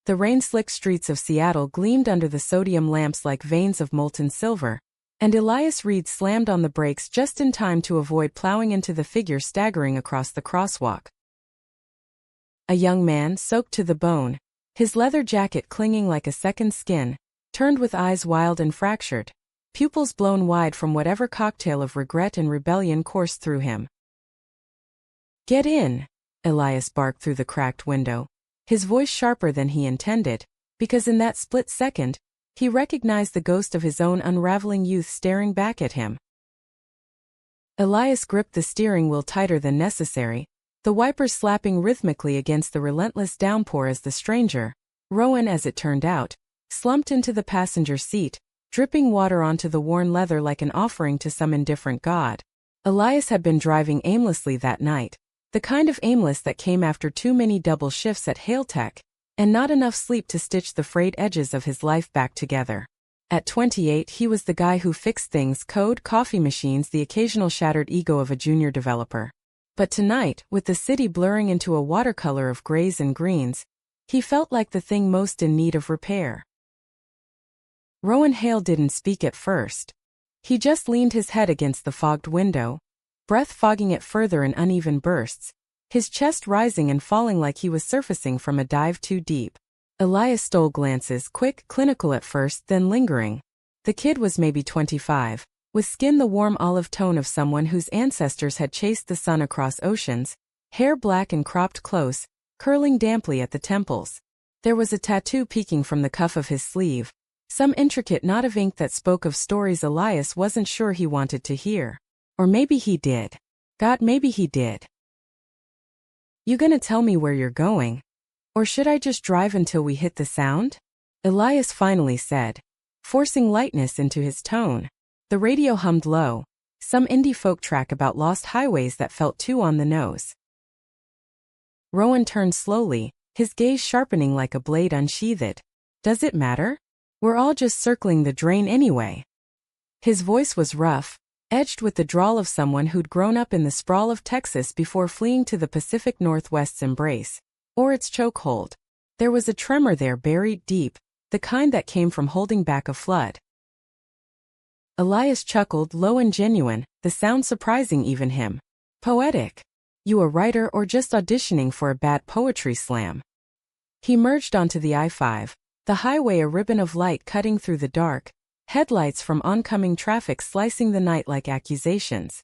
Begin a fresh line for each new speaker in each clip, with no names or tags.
The rain-slicked streets of Seattle gleamed under the sodium lamps like veins of molten silver, and Elias Reed slammed on the brakes just in time to avoid plowing into the figure staggering across the crosswalk. A young man, soaked to the bone, his leather jacket clinging like a second skin, turned with eyes wild and fractured, pupils blown wide from whatever cocktail of regret and rebellion coursed through him. "Get in," Elias barked through the cracked window, his voice sharper than he intended, because in that split second, he recognized the ghost of his own unraveling youth staring back at him. Elias gripped the steering wheel tighter than necessary, the wipers slapping rhythmically against the relentless downpour as the stranger, Rowan as it turned out, slumped into the passenger seat, dripping water onto the worn leather like an offering to some indifferent god. Elias had been driving aimlessly that night, the kind of aimless that came after too many double shifts at Hailtech, and not enough sleep to stitch the frayed edges of his life back together. At 28 he was the guy who fixed things, code, coffee machines, the occasional shattered ego of a junior developer. But tonight, with the city blurring into a watercolor of grays and greens, he felt like the thing most in need of repair. Rowan Hale didn't speak at first. He just leaned his head against the fogged window, breath fogging it further in uneven bursts, his chest rising and falling like he was surfacing from a dive too deep. Elias stole glances, quick, clinical at first, then lingering. The kid was maybe 25, with skin the warm olive tone of someone whose ancestors had chased the sun across oceans, hair black and cropped close, curling damply at the temples. There was a tattoo peeking from the cuff of his sleeve, some intricate knot of ink that spoke of stories Elias wasn't sure he wanted to hear. Or maybe he did. God, maybe he did. "You gonna tell me where you're going? Or should I just drive until we hit the sound?" Elias finally said, forcing lightness into his tone. The radio hummed low, some indie folk track about lost highways that felt too on the nose. Rowan turned slowly, his gaze sharpening like a blade unsheathed. "Does it matter? We're all just circling the drain anyway." His voice was rough, edged with the drawl of someone who'd grown up in the sprawl of Texas before fleeing to the Pacific Northwest's embrace, or its chokehold. There was a tremor there buried deep, the kind that came from holding back a flood. Elias chuckled, low and genuine, the sound surprising even him. "Poetic. You a writer or just auditioning for a bad poetry slam?" He merged onto the I-5, the highway a ribbon of light cutting through the dark, headlights from oncoming traffic slicing the night like accusations.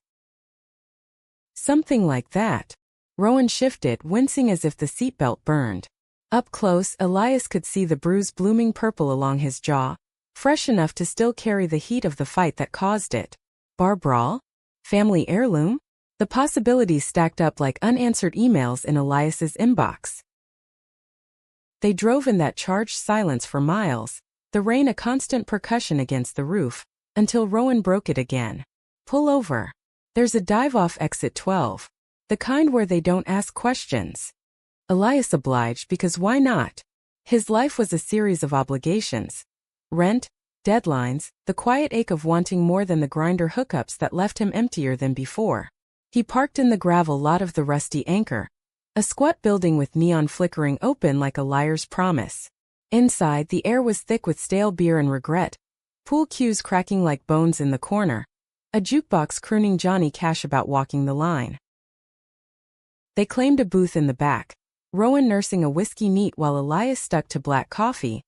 "Something like that." Rowan shifted, wincing as if the seatbelt burned. Up close, Elias could see the bruise blooming purple along his jaw, fresh enough to still carry the heat of the fight that caused it. Bar brawl? Family heirloom? The possibilities stacked up like unanswered emails in Elias's inbox. They drove in that charged silence for miles, the rain a constant percussion against the roof, until Rowan broke it again. "Pull over. There's a dive off exit 12. The kind where they don't ask questions." Elias obliged because why not? His life was a series of obligations. Rent, deadlines, the quiet ache of wanting more than the grinder hookups that left him emptier than before. He parked in the gravel lot of the Rusty Anchor, a squat building with neon flickering open like a liar's promise. Inside, the air was thick with stale beer and regret, pool cues cracking like bones in the corner, a jukebox crooning Johnny Cash about walking the line. They claimed a booth in the back, Rowan nursing a whiskey neat while Elias stuck to black coffee,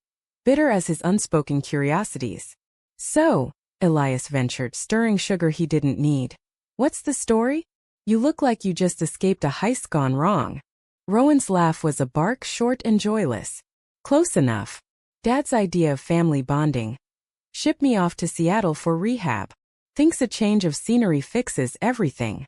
bitter as his unspoken curiosities. "So," Elias ventured, stirring sugar he didn't need, "what's the story? You look like you just escaped a heist gone wrong." Rowan's laugh was a bark, short and joyless. "Close enough. Dad's idea of family bonding. Ship me off to Seattle for rehab. Thinks a change of scenery fixes everything."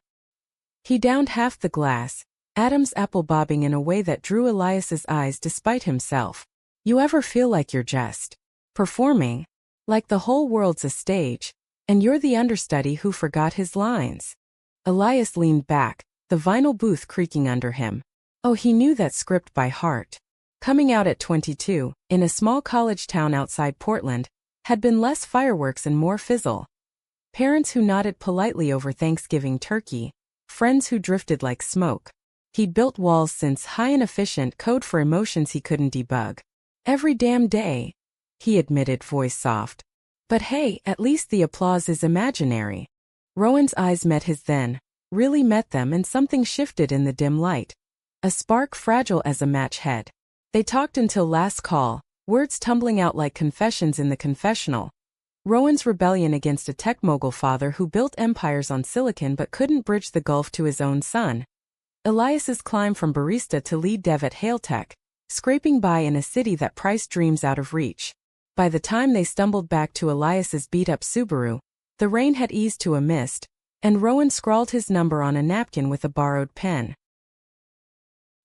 He downed half the glass, Adam's apple bobbing in a way that drew Elias's eyes despite himself. "You ever feel like you're just performing? Like the whole world's a stage, and you're the understudy who forgot his lines?" Elias leaned back, the vinyl booth creaking under him. Oh, he knew that script by heart. Coming out at 22, in a small college town outside Portland, had been less fireworks and more fizzle. Parents who nodded politely over Thanksgiving turkey, friends who drifted like smoke. He'd built walls since high and efficient code for emotions he couldn't debug. Every damn day, he admitted, voice soft. But hey, at least the applause is imaginary. Rowan's eyes met his then, really met them, and something shifted in the dim light. A spark fragile as a match head. They talked until last call, words tumbling out like confessions in the confessional. Rowan's rebellion against a tech mogul father who built empires on silicon but couldn't bridge the gulf to his own son. Elias's climb from barista to lead dev at Hailtech, scraping by in a city that priced dreams out of reach. By the time they stumbled back to Elias's beat-up Subaru, the rain had eased to a mist, and Rowan scrawled his number on a napkin with a borrowed pen.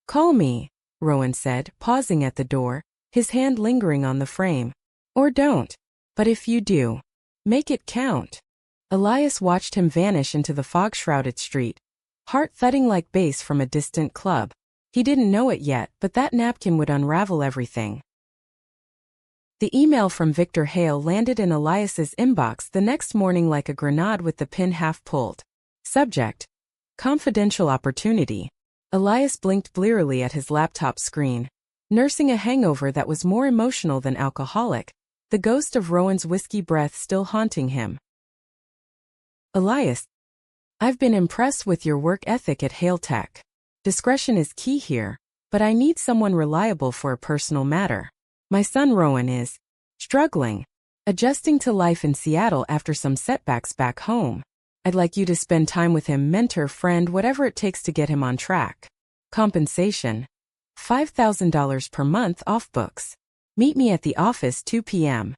"Call me," Rowan said, pausing at the door, his hand lingering on the frame. "Or don't. But if you do, make it count." Elias watched him vanish into the fog-shrouded street, heart thudding like bass from a distant club. He didn't know it yet, but that napkin would unravel everything. The email from Victor Hale landed in Elias's inbox the next morning like a grenade with the pin half pulled. Subject: confidential opportunity. Elias blinked blearily at his laptop screen, nursing a hangover that was more emotional than alcoholic, the ghost of Rowan's whiskey breath still haunting him. "Elias, I've been impressed with your work ethic at Hailtech. Discretion is key here, but I need someone reliable for a personal matter. My son Rowan is struggling, adjusting to life in Seattle after some setbacks back home. I'd like you to spend time with him, mentor, friend, whatever it takes to get him on track. Compensation: $5,000 per month off books. Meet me at the office 2 p.m.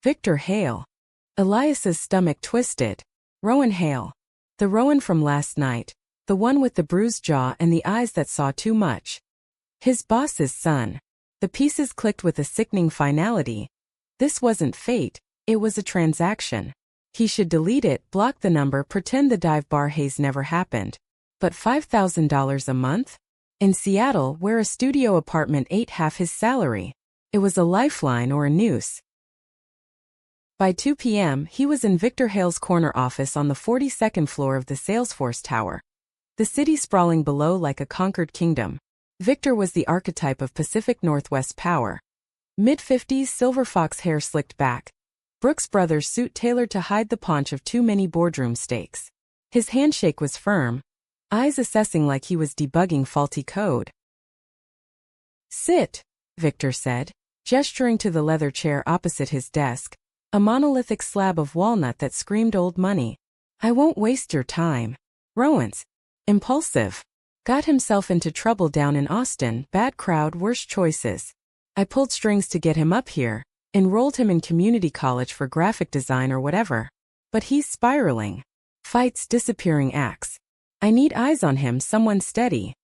Victor Hale. Elias's stomach twisted. Rowan Hale. The Rowan from last night, the one with the bruised jaw and the eyes that saw too much. His boss's son. The pieces clicked with a sickening finality. This wasn't fate, it was a transaction. He should delete it, block the number, pretend the dive bar haze never happened. But $5,000 a month? In Seattle, where a studio apartment ate half his salary. It was a lifeline or a noose. By 2 p.m., he was in Victor Hale's corner office on the 42nd floor of the Salesforce Tower. The city sprawling below like a conquered kingdom. Victor was the archetype of Pacific Northwest power. Mid-50s, silver fox hair slicked back. Brooks Brothers suit tailored to hide the paunch of too many boardroom steaks. His handshake was firm, eyes assessing like he was debugging faulty code. "Sit," Victor said, gesturing to the leather chair opposite his desk, a monolithic slab of walnut that screamed old money. "I won't waste your time." Rowan's impulsive. Got himself into trouble down in Austin, bad crowd, worse choices. I pulled strings to get him up here, enrolled him in community college for graphic design or whatever. But he's spiraling. Fights, disappearing acts. I need eyes on him, someone steady.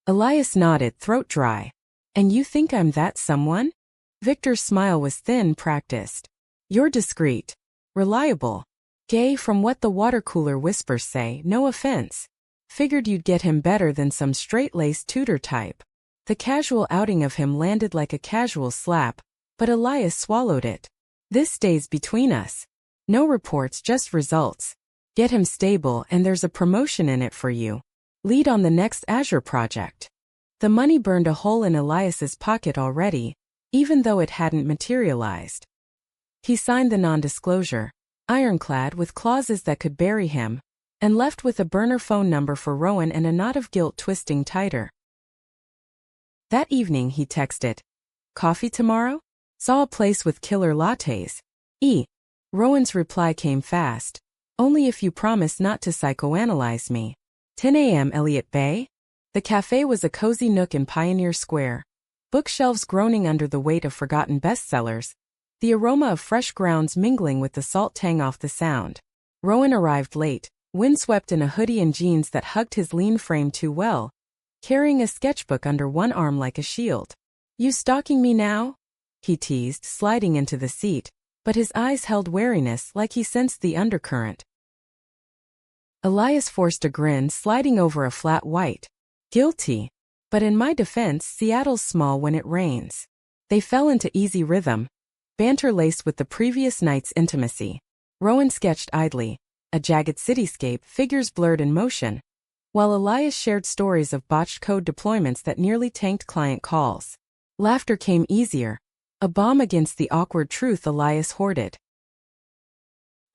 Elias nodded, throat dry. "And you think I'm that someone?" Victor's smile was thin, practiced. "You're discreet. Reliable. Gay, from what the water cooler whispers say, no offense. Figured you'd get him better than some straight-laced tutor type." The casual outing of him landed like a casual slap, but Elias swallowed it. "This stays between us. No reports, just results. Get him stable and there's a promotion in it for you. Lead on the next Azure project." The money burned a hole in Elias's pocket already, even though it hadn't materialized. He signed the non-disclosure, ironclad with clauses that could bury him, and left with a burner phone number for Rowan and a knot of guilt twisting tighter. That evening he texted, "Coffee tomorrow? Saw a place with killer lattes." Rowan's reply came fast. "Only if you promise not to psychoanalyze me." 10 a.m. Elliott Bay? The cafe was a cozy nook in Pioneer Square. Bookshelves groaning under the weight of forgotten bestsellers. The aroma of fresh grounds mingling with the salt tang off the sound. Rowan arrived late, windswept in a hoodie and jeans that hugged his lean frame too well, carrying a sketchbook under one arm like a shield. "You stalking me now?" he teased, sliding into the seat, but his eyes held wariness like he sensed the undercurrent. Elias forced a grin, sliding over a flat white. "Guilty. But in my defense, Seattle's small when it rains." They fell into easy rhythm, banter laced with the previous night's intimacy. Rowan sketched idly, a jagged cityscape, figures blurred in motion, while Elias shared stories of botched code deployments that nearly tanked client calls. Laughter came easier, a balm against the awkward truth Elias hoarded.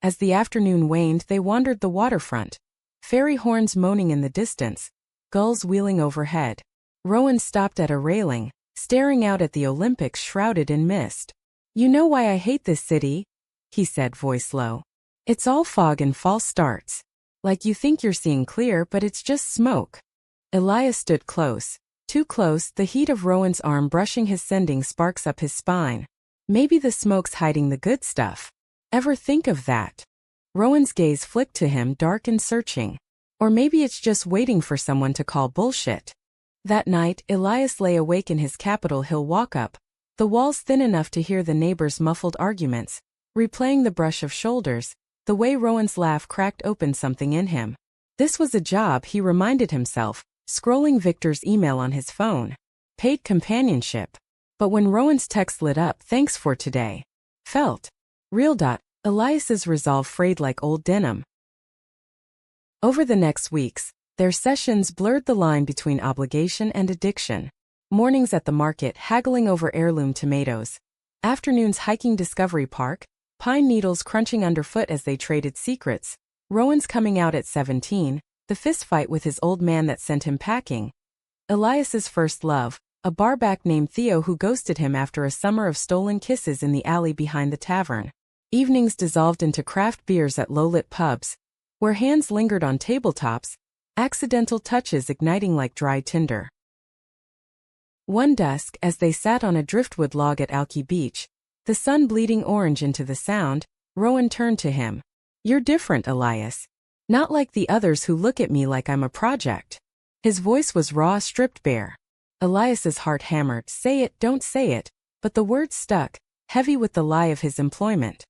As the afternoon waned, they wandered the waterfront, fairy horns moaning in the distance, gulls wheeling overhead. Rowan stopped at a railing, staring out at the Olympics shrouded in mist. "You know why I hate this city?" he said, voice low. "It's all fog and false starts. Like you think you're seeing clear, but it's just smoke." Elias stood close. Too close, the heat of Rowan's arm brushing his, sending sparks up his spine. Maybe the smoke's hiding the good stuff. Ever think of that? Rowan's gaze flicked to him, dark and searching. Or maybe it's just waiting for someone to call bullshit. That night, Elias lay awake in his Capitol Hill walk-up, the walls thin enough to hear the neighbors' muffled arguments, replaying the brush of shoulders, the way Rowan's laugh cracked open something in him. This was a job, he reminded himself, scrolling Victor's email on his phone. Paid companionship. But when Rowan's text lit up, "Thanks for today," felt real. Elias's resolve frayed like old denim. Over the next weeks, their sessions blurred the line between obligation and addiction. Mornings at the market haggling over heirloom tomatoes. Afternoons hiking Discovery Park, pine needles crunching underfoot as they traded secrets. Rowan's coming out at 17, the fistfight with his old man that sent him packing. Elias's first love, a barback named Theo who ghosted him after a summer of stolen kisses in the alley behind the tavern. Evenings dissolved into craft beers at low-lit pubs, where hands lingered on tabletops, accidental touches igniting like dry tinder. One dusk, as they sat on a driftwood log at Alki Beach, the sun bleeding orange into the sound, Rowan turned to him. "You're different, Elias. Not like the others who look at me like I'm a project." His voice was raw, stripped bare. Elias's heart hammered, "Say it, don't say it," but the words stuck, heavy with the lie of his employment.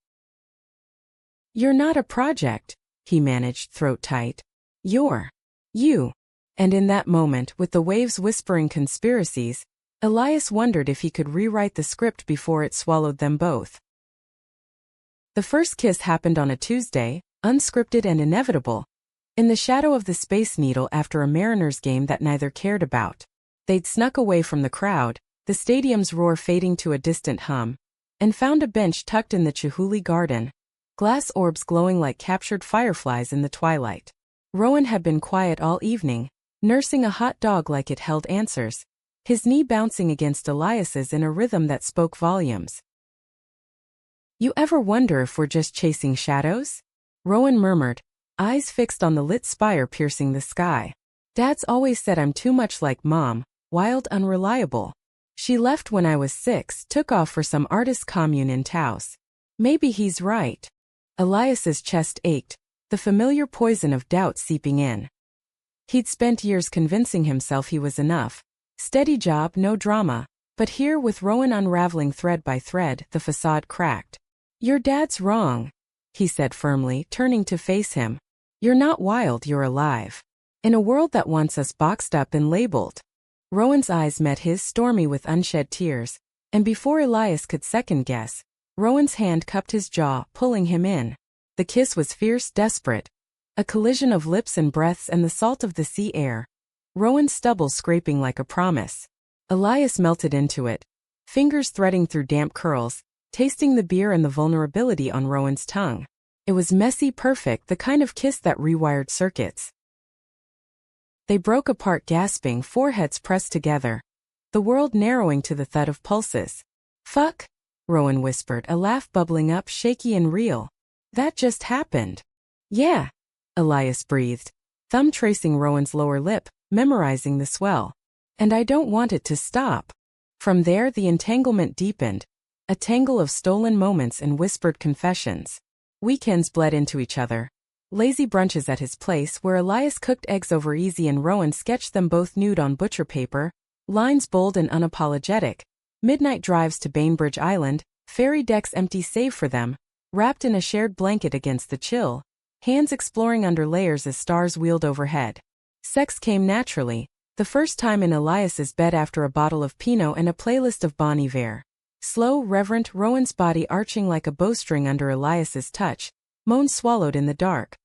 "You're not a project," he managed, throat tight. "You're you." And in that moment, with the waves whispering conspiracies, Elias wondered if he could rewrite the script before it swallowed them both. The first kiss happened on a Tuesday, unscripted and inevitable, in the shadow of the Space Needle after a Mariners game that neither cared about. They'd snuck away from the crowd, the stadium's roar fading to a distant hum, and found a bench tucked in the Chihuly garden, glass orbs glowing like captured fireflies in the twilight. Rowan had been quiet all evening, nursing a hot dog like it held answers, his knee bouncing against Elias's in a rhythm that spoke volumes. "You ever wonder if we're just chasing shadows?" Rowan murmured, eyes fixed on the lit spire piercing the sky. "Dad's always said I'm too much like Mom, wild, unreliable. She left when I was 6, took off for some artist commune in Taos. Maybe he's right." Elias's chest ached, the familiar poison of doubt seeping in. He'd spent years convincing himself he was enough. Steady job, no drama. But here, with Rowan unraveling thread by thread, the facade cracked. "Your dad's wrong," he said firmly, turning to face him. "You're not wild, you're alive. In a world that wants us boxed up and labeled." Rowan's eyes met his, stormy with unshed tears, and before Elias could second-guess, Rowan's hand cupped his jaw, pulling him in. The kiss was fierce, desperate. A collision of lips and breaths and the salt of the sea air. Rowan's stubble scraping like a promise. Elias melted into it, fingers threading through damp curls, tasting the beer and the vulnerability on Rowan's tongue. It was messy, perfect, the kind of kiss that rewired circuits. They broke apart gasping, foreheads pressed together, the world narrowing to the thud of pulses. "Fuck," Rowan whispered, a laugh bubbling up, shaky and real. "That just happened." "Yeah," Elias breathed, thumb tracing Rowan's lower lip, memorizing the swell. "And I don't want it to stop." From there the entanglement deepened, a tangle of stolen moments and whispered confessions. Weekends bled into each other. Lazy brunches at his place where Elias cooked eggs over easy and Rowan sketched them both nude on butcher paper, lines bold and unapologetic. Midnight drives to Bainbridge Island, ferry decks empty save for them, wrapped in a shared blanket against the chill, hands exploring under layers as stars wheeled overhead. Sex came naturally, the first time in Elias's bed after a bottle of Pinot and a playlist of Bon Iver. Slow, reverent, Rowan's body arching like a bowstring under Elias's touch, moans swallowed in the dark.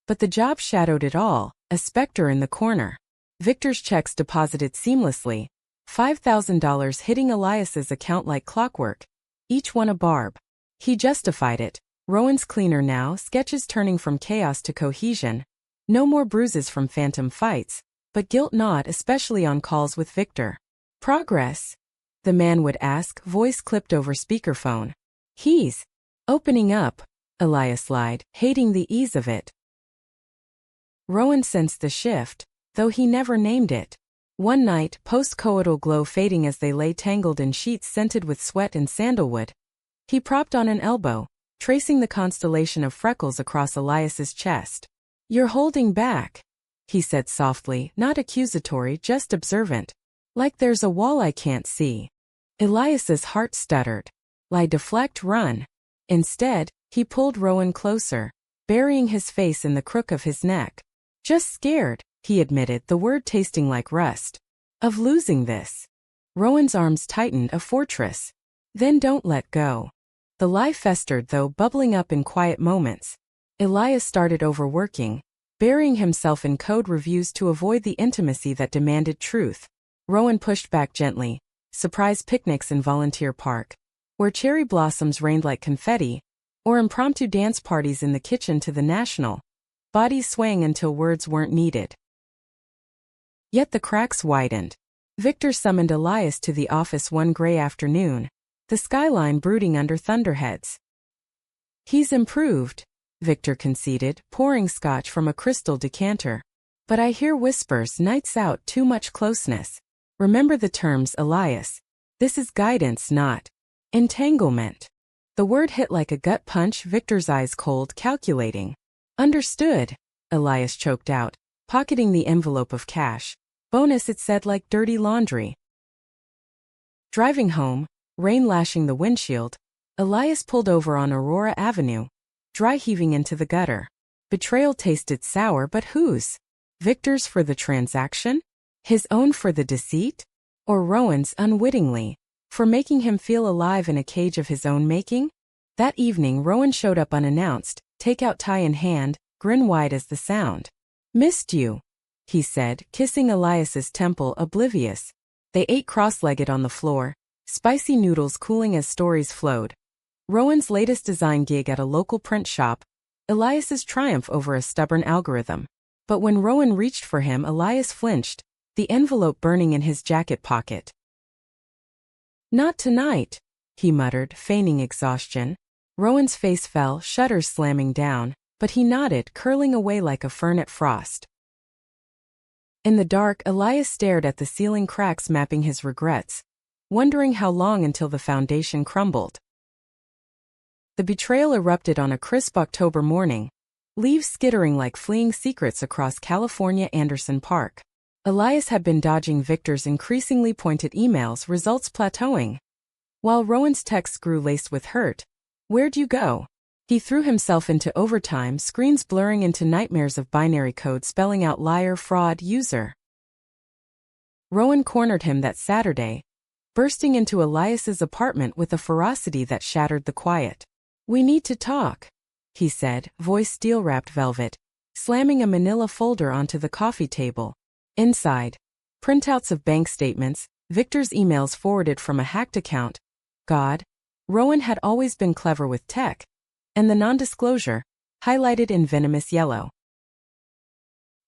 But the job shadowed it all, a specter in the corner. Victor's checks deposited seamlessly, $5,000 hitting Elias's account like clockwork, each one a barb. He justified it. Rowan's cleaner now, sketches turning from chaos to cohesion. No more bruises from phantom fights, but guilt not, especially on calls with Victor. Progress? The man would ask, voice clipped over speakerphone. He's opening up, Elias lied, hating the ease of it. Rowan sensed the shift, though he never named it. One night, post-coital glow fading as they lay tangled in sheets scented with sweat and sandalwood. He propped on an elbow, tracing the constellation of freckles across Elias's chest. You're holding back, he said softly, not accusatory, just observant. Like there's a wall I can't see. Elias's heart stuttered. Lie, deflect, run. Instead, he pulled Rowan closer, burying his face in the crook of his neck. Just scared, he admitted, the word tasting like rust. Of losing this. Rowan's arms tightened, a fortress. Then don't let go. The lie festered, though, bubbling up in quiet moments. Elias started overworking, burying himself in code reviews to avoid the intimacy that demanded truth. Rowan pushed back gently. Surprise picnics in Volunteer Park, where cherry blossoms rained like confetti, or impromptu dance parties in the kitchen to the National, bodies swaying until words weren't needed. Yet the cracks widened. Victor summoned Elias to the office one gray afternoon, the skyline brooding under thunderheads. He's improved, Victor conceded, pouring scotch from a crystal decanter. But I hear whispers, nights out, too much closeness. Remember the terms, Elias. This is guidance, not entanglement. The word hit like a gut punch, Victor's eyes cold, calculating. Understood, Elias choked out, pocketing the envelope of cash. Bonus, it said, like dirty laundry. Driving home, rain lashing the windshield, Elias pulled over on Aurora Avenue, dry heaving into the gutter. Betrayal tasted sour, but whose? Victor's for the transaction? His own for the deceit? Or Rowan's unwittingly, for making him feel alive in a cage of his own making? That evening Rowan showed up unannounced, takeout tie in hand, grin wide as the sound. Missed you, he said, kissing Elias's temple, oblivious. They ate cross-legged on the floor, spicy noodles cooling as stories flowed. Rowan's latest design gig at a local print shop, Elias's triumph over a stubborn algorithm. But when Rowan reached for him, Elias flinched, the envelope burning in his jacket pocket. Not tonight, he muttered, feigning exhaustion. Rowan's face fell, shutters slamming down, but he nodded, curling away like a fern at frost. In the dark, Elias stared at the ceiling cracks mapping his regrets, wondering how long until the foundation crumbled. The betrayal erupted on a crisp October morning, leaves skittering like fleeing secrets across California Anderson Park. Elias had been dodging Victor's increasingly pointed emails, results plateauing. While Rowan's texts grew laced with hurt. Where'd you go? He threw himself into overtime, screens blurring into nightmares of binary code spelling out liar, fraud, user. Rowan cornered him that Saturday, bursting into Elias's apartment with a ferocity that shattered the quiet. We need to talk, he said, voice steel-wrapped velvet, slamming a manila folder onto the coffee table. Inside, printouts of bank statements, Victor's emails forwarded from a hacked account. God, Rowan had always been clever with tech. And the non-disclosure, highlighted in venomous yellow.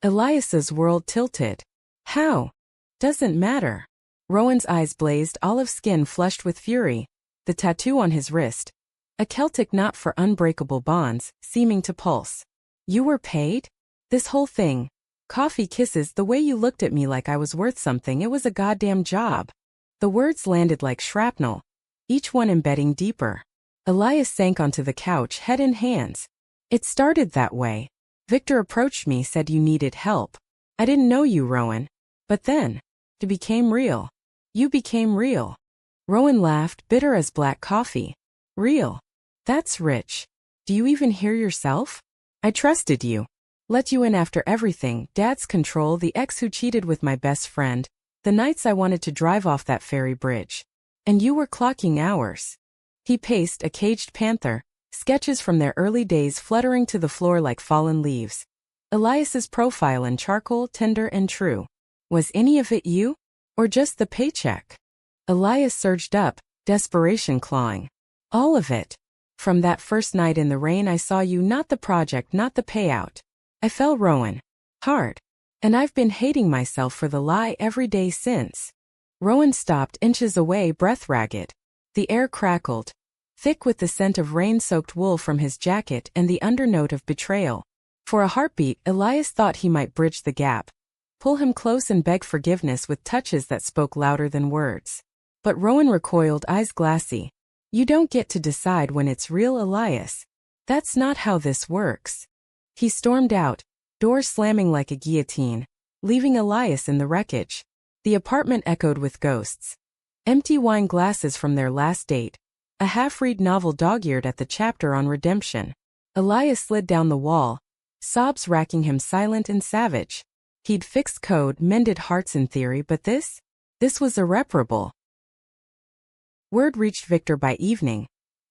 Elias's world tilted. How? Doesn't matter. Rowan's eyes blazed, olive skin flushed with fury, the tattoo on his wrist, a Celtic knot for unbreakable bonds, seeming to pulse. You were paid? This whole thing. Coffee kisses, the way you looked at me like I was worth something, it was a goddamn job. The words landed like shrapnel, each one embedding deeper. Elias sank onto the couch, head in hands. It started that way. Victor approached me, said you needed help. I didn't know you, Rowan. But then, it became real. You became real. Rowan laughed, bitter as black coffee. Real. That's rich. Do you even hear yourself? I trusted you. Let you in after everything, Dad's control, the ex who cheated with my best friend, the nights I wanted to drive off that ferry bridge. And you were clocking hours. He paced, a caged panther, sketches from their early days fluttering to the floor like fallen leaves. Elias's profile in charcoal, tender and true. Was any of it you? Or just the paycheck? Elias surged up, desperation clawing. All of it. From that first night in the rain I saw you, not the project, not the payout. I fell, Rowan. Hard. And I've been hating myself for the lie every day since. Rowan stopped inches away, breath ragged. The air crackled, thick with the scent of rain-soaked wool from his jacket and the undernote of betrayal. For a heartbeat, Elias thought he might bridge the gap, pull him close and beg forgiveness with touches that spoke louder than words. But Rowan recoiled, eyes glassy. You don't get to decide when it's real, Elias. That's not how this works. He stormed out, door slamming like a guillotine, leaving Elias in the wreckage. The apartment echoed with ghosts. Empty wine glasses from their last date. A half-read novel dog-eared at the chapter on redemption. Elias slid down the wall, sobs racking him, silent and savage. He'd fixed code, mended hearts in theory, but this was irreparable. Word reached Victor by evening.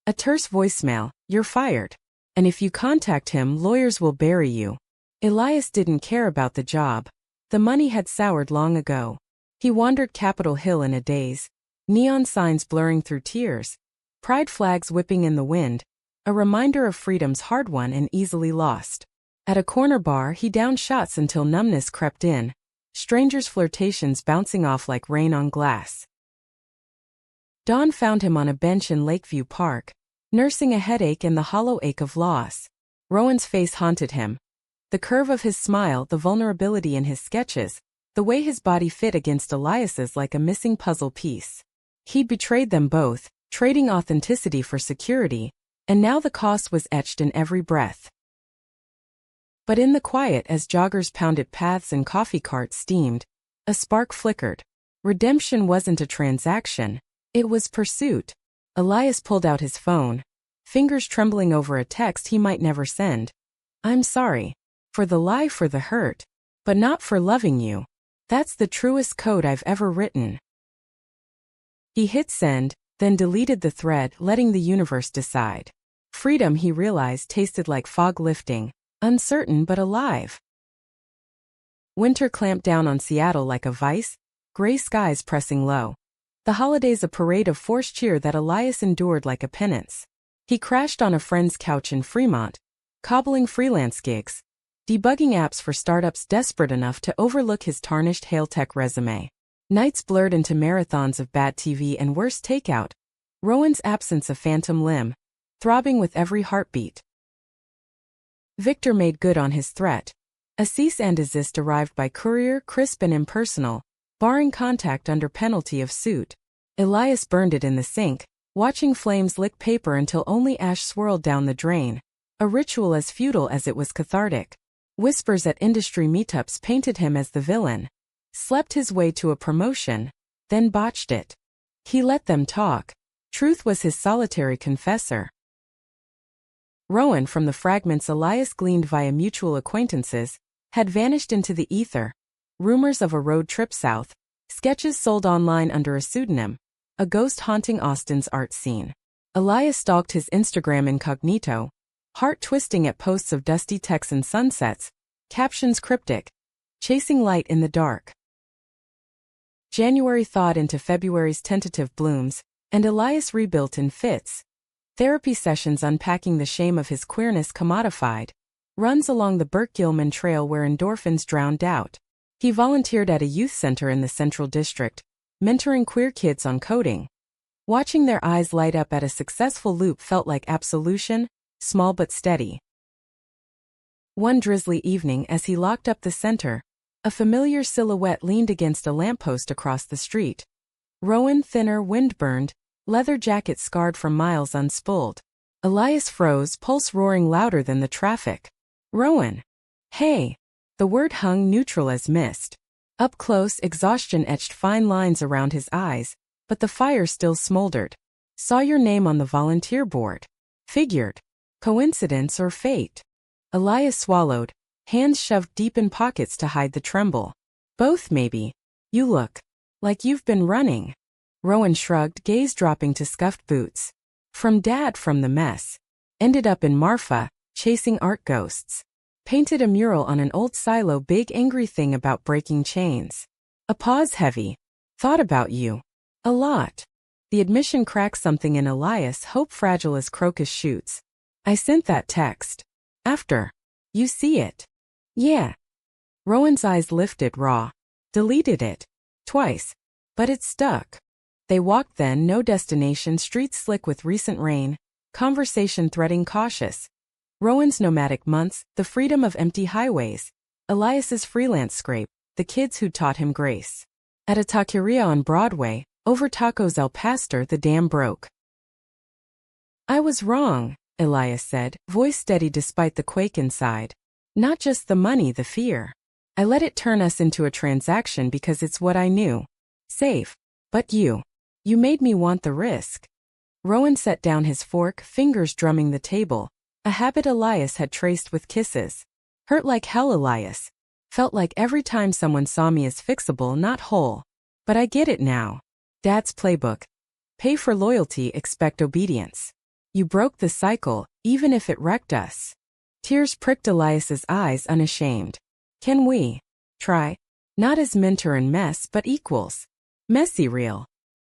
A terse voicemail, "You're fired. And if you contact him, lawyers will bury you." Elias didn't care about the job. The money had soured long ago. He wandered Capitol Hill in a daze, neon signs blurring through tears, pride flags whipping in the wind, a reminder of freedom's hard-won and easily lost. At a corner bar he downed shots until numbness crept in, strangers' flirtations bouncing off like rain on glass. Dawn found him on a bench in Lakeview Park, nursing a headache and the hollow ache of loss. Rowan's face haunted him. The curve of his smile, the vulnerability in his sketches, the way his body fit against Elias's like a missing puzzle piece. He'd betrayed them both, trading authenticity for security, and now the cost was etched in every breath. But in the quiet, as joggers pounded paths and coffee carts steamed, a spark flickered. Redemption wasn't a transaction, it was pursuit. Elias pulled out his phone, fingers trembling over a text he might never send. "I'm sorry. For the lie, for the hurt. But not for loving you. That's the truest code I've ever written." He hit send, then deleted the thread, letting the universe decide. Freedom, he realized, tasted like fog lifting, uncertain but alive. Winter clamped down on Seattle like a vice, gray skies pressing low. The holidays a parade of forced cheer that Elias endured like a penance. He crashed on a friend's couch in Fremont, cobbling freelance gigs, debugging apps for startups desperate enough to overlook his tarnished Hail-Tech resume. Nights blurred into marathons of bad TV and worse takeout. Rowan's absence a phantom limb, throbbing with every heartbeat. Victor made good on his threat. A cease and desist arrived by courier, crisp and impersonal, barring contact under penalty of suit. Elias burned it in the sink, watching flames lick paper until only ash swirled down the drain. A ritual as futile as it was cathartic. Whispers at industry meetups painted him as the villain. Slept his way to a promotion, then botched it. He let them talk. Truth was his solitary confessor. Rowan, from the fragments Elias gleaned via mutual acquaintances, had vanished into the ether. Rumors of a road trip south, sketches sold online under a pseudonym, a ghost haunting Austin's art scene. Elias stalked his Instagram incognito, heart twisting at posts of dusty Texan sunsets, captions cryptic, chasing light in the dark. January thawed into February's tentative blooms, and Elias rebuilt in fits. Therapy sessions unpacking the shame of his queerness commodified, runs along the Burke-Gilman Trail where endorphins drowned doubt. He volunteered at a youth center in the Central District, mentoring queer kids on coding. Watching their eyes light up at a successful loop felt like absolution, small but steady. One drizzly evening, as he locked up the center, a familiar silhouette leaned against a lamppost across the street. Rowan, thinner, wind-burned, leather jacket scarred from miles unspooled. Elias froze, pulse roaring louder than the traffic. "Rowan! Hey!" The word hung neutral as mist. Up close, exhaustion etched fine lines around his eyes, but the fire still smoldered. "Saw your name on the volunteer board. Figured. Coincidence or fate?" Elias swallowed, hands shoved deep in pockets to hide the tremble. "Both, maybe. You look like you've been running." Rowan shrugged, gaze dropping to scuffed boots. "From Dad, from the mess. Ended up in Marfa, chasing art ghosts. Painted a mural on an old silo, big angry thing about breaking chains." A pause, heavy. Thought about you. A lot. The admission cracked something in Elias' hope fragile as crocus shoots. I sent that text. After. You see it. Yeah. Rowan's eyes lifted raw. Deleted it. Twice. But it stuck. They walked then, no destination, streets slick with recent rain, conversation threading cautious. Rowan's nomadic months, the freedom of empty highways. Elias's freelance scrape, the kids who'd taught him grace. At a taqueria on Broadway, over tacos al pastor, the dam broke. I was wrong, Elias said, voice steady despite the quake inside. Not just the money, the fear. I let it turn us into a transaction because it's what I knew. Safe. But you made me want the risk. Rowan set down his fork, fingers drumming the table, a habit Elias had traced with kisses. Hurt like hell, Elias. Felt like every time someone saw me as fixable, not whole. But I get it now. Dad's playbook. Pay for loyalty, expect obedience. You broke the cycle, even if it wrecked us. Tears pricked Elias's eyes, unashamed. Can we try? Not as mentor and mess, but equals. Messy real.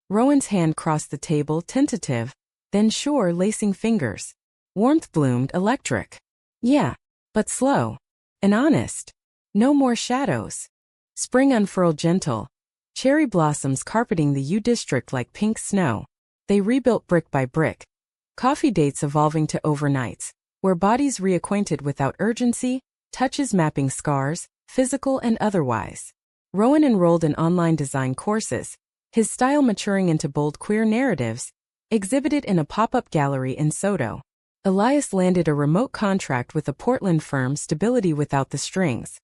Rowan's hand crossed the table, tentative, then sure, lacing fingers. Warmth bloomed, electric. Yeah, but slow. And honest. No more shadows. Spring unfurled gentle. Cherry blossoms carpeting the U district like pink snow. They rebuilt brick by brick. Coffee dates evolving to overnights, where bodies reacquainted without urgency, touches mapping scars, physical and otherwise. Rowan enrolled in online design courses, his style maturing into bold queer narratives, exhibited in a pop-up gallery in Soto. Elias landed a remote contract with a Portland firm, stability without the strings.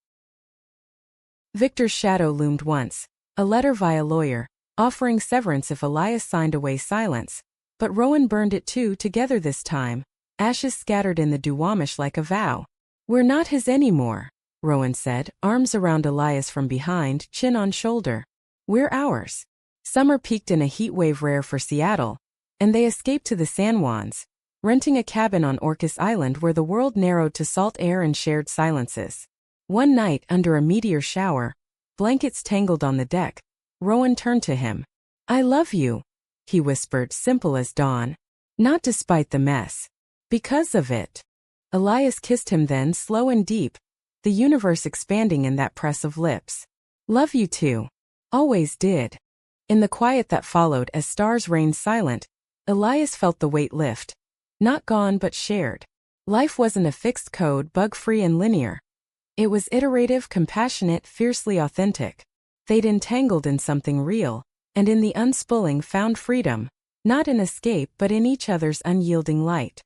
Victor's shadow loomed once, a letter via lawyer, offering severance if Elias signed away silence. But Rowan burned it too, together this time, ashes scattered in the Duwamish like a vow. We're not his anymore, Rowan said, arms around Elias from behind, chin on shoulder. We're ours. Summer peaked in a heat wave rare for Seattle, and they escaped to the San Juans, renting a cabin on Orcas Island where the world narrowed to salt air and shared silences. One night, under a meteor shower, blankets tangled on the deck, Rowan turned to him. I love you, he whispered, simple as dawn. Not despite the mess. Because of it. Elias kissed him then, slow and deep, the universe expanding in that press of lips. Love you too. Always did. In the quiet that followed, as stars reigned silent, Elias felt the weight lift. Not gone but shared. Life wasn't a fixed code, bug-free and linear. It was iterative, compassionate, fiercely authentic. They'd entangled in something real, and in the unspooling found freedom, not in escape but in each other's unyielding light.